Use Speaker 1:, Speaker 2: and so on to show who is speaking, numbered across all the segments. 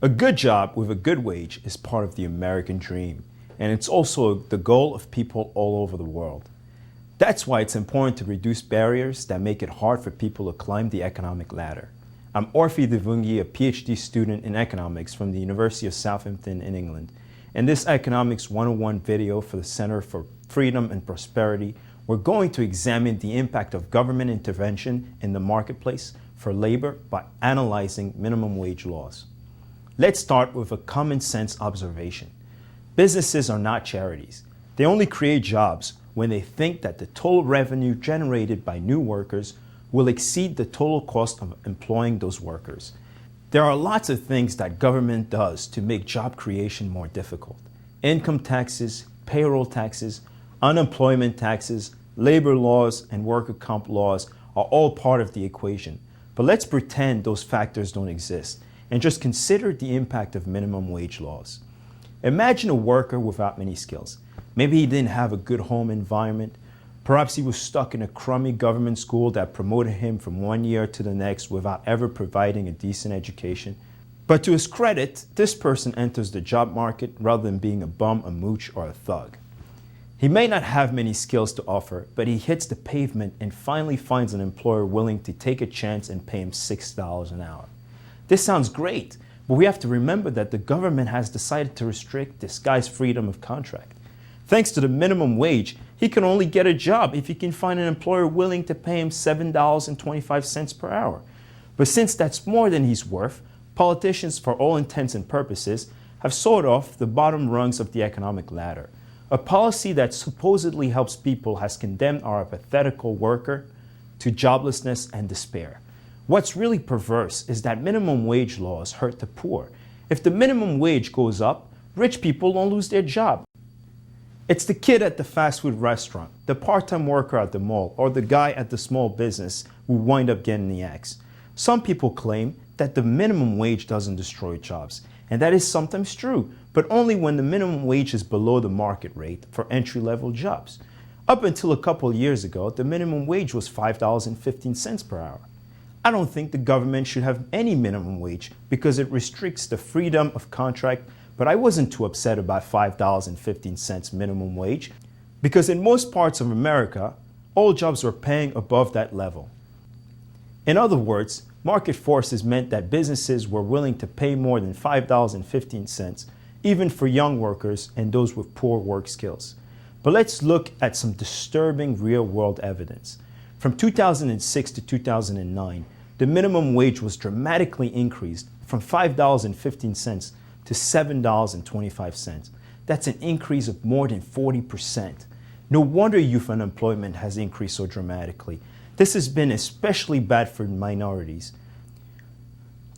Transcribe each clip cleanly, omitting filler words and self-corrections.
Speaker 1: A good job with a good wage is part of the American dream, and it's also the goal of people all over the world. That's why it's important to reduce barriers that make it hard for people to climb the economic ladder. I'm Orfi Devungi, a PhD student in economics from the University of Southampton in England. In this Economics 101 video for the Center for Freedom and Prosperity, we're going to examine the impact of government intervention in the marketplace for labor by analyzing minimum wage laws. Let's start with a common sense observation. Businesses are not charities. They only create jobs when they think that the total revenue generated by new workers will exceed the total cost of employing those workers. There are lots of things that government does to make job creation more difficult. Income taxes, payroll taxes, unemployment taxes, labor laws, and worker comp laws are all part of the equation. But let's pretend those factors don't exist and just consider the impact of minimum wage laws. Imagine a worker without many skills. Maybe he didn't have a good home environment. Perhaps he was stuck in a crummy government school that promoted him from one year to the next without ever providing a decent education. But to his credit, this person enters the job market rather than being a bum, a mooch, or a thug. He may not have many skills to offer, but he hits the pavement and finally finds an employer willing to take a chance and pay him $6 an hour. This sounds great, but we have to remember that the government has decided to restrict this guy's freedom of contract. Thanks to the minimum wage, he can only get a job if he can find an employer willing to pay him $7.25 per hour. But since that's more than he's worth, politicians, for all intents and purposes, have sawed off the bottom rungs of the economic ladder. A policy that supposedly helps people has condemned our hypothetical worker to joblessness and despair. What's really perverse is that minimum wage laws hurt the poor. If the minimum wage goes up, rich people don't lose their job. It's the kid at the fast food restaurant, the part-time worker at the mall, or the guy at the small business who wind up getting the axe. Some people claim that the minimum wage doesn't destroy jobs, and that is sometimes true, but only when the minimum wage is below the market rate for entry-level jobs. Up until a couple of years ago, the minimum wage was $5.15 per hour. I don't think the government should have any minimum wage because it restricts the freedom of contract, but I wasn't too upset about $5.15 minimum wage because in most parts of America, all jobs were paying above that level. In other words, market forces meant that businesses were willing to pay more than $5.15, even for young workers and those with poor work skills. But let's look at some disturbing real-world evidence. From 2006 to 2009, the minimum wage was dramatically increased from $5.15 to $7.25. That's an increase of more than 40%. No wonder youth unemployment has increased so dramatically. This has been especially bad for minorities.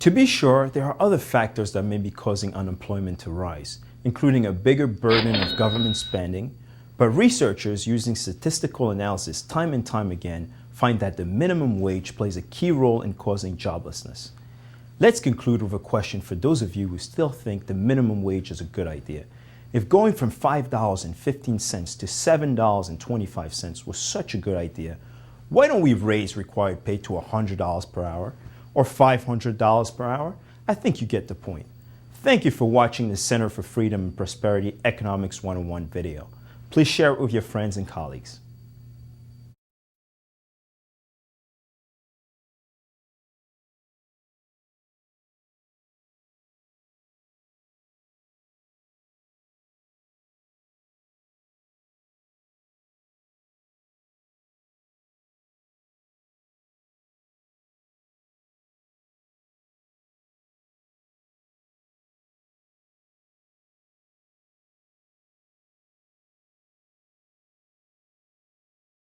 Speaker 1: To be sure, there are other factors that may be causing unemployment to rise, including a bigger burden of government spending, but researchers using statistical analysis time and time again find that the minimum wage plays a key role in causing joblessness. Let's conclude with a question for those of you who still think the minimum wage is a good idea. If going from $5.15 to $7.25 was such a good idea, why don't we raise required pay to $100 per hour or $500 per hour? I think you get the point. Thank you for watching the Center for Freedom and Prosperity Economics 101 video. Please share it with your friends and colleagues.